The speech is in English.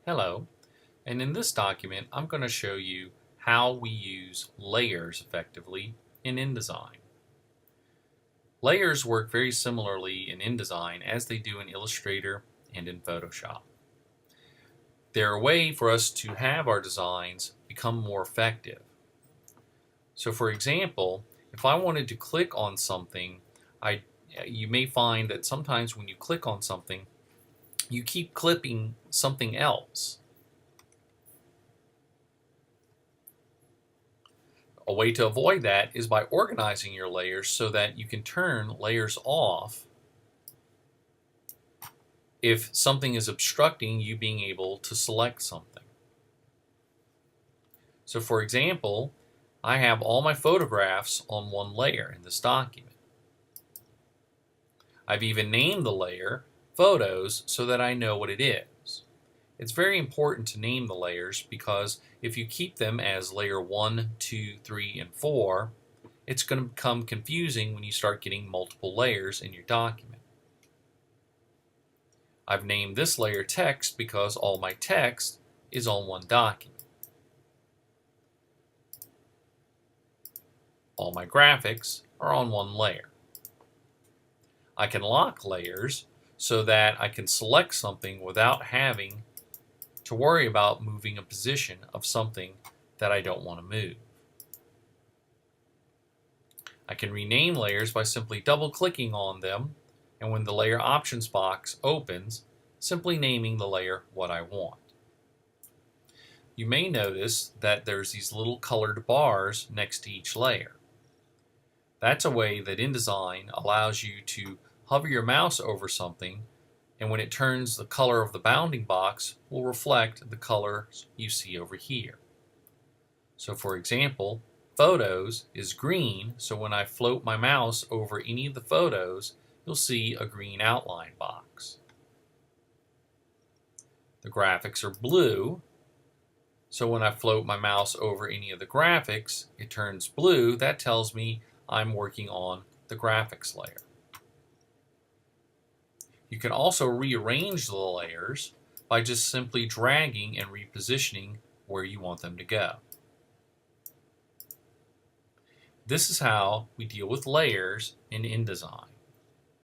Hello, and in this document I'm going to show you how we use layers effectively in InDesign. Layers work very similarly in InDesign as they do in Illustrator and in Photoshop. They're a way for us to have our designs become more effective. So for example, if I wanted to click on something, you may find that sometimes when you click on something, you keep clipping something else. A way to avoid that is by organizing your layers so that you can turn layers off if something is obstructing you being able to select something. So for example, I have all my photographs on one layer in this document. I've even named the layer Photos so that I know what it is. It's very important to name the layers because if you keep them as layer 1, 2, 3, and 4, it's going to become confusing when you start getting multiple layers in your document. I've named this layer Text because all my text is on one document. All my graphics are on one layer. I can lock layers so that I can select something without having to worry about moving a position of something that I don't want to move. I can rename layers by simply double-clicking on them, and when the layer options box opens, simply naming the layer what I want. You may notice that there's these little colored bars next to each layer. That's a way that InDesign allows you to hover your mouse over something, and when it turns, the color of the bounding box will reflect the colors you see over here. So for example, Photos is green, so when I float my mouse over any of the photos, you'll see a green outline box. The graphics are blue, so when I float my mouse over any of the graphics, it turns blue. That tells me I'm working on the graphics layer. You can also rearrange the layers by just simply dragging and repositioning where you want them to go. This is how we deal with layers in InDesign.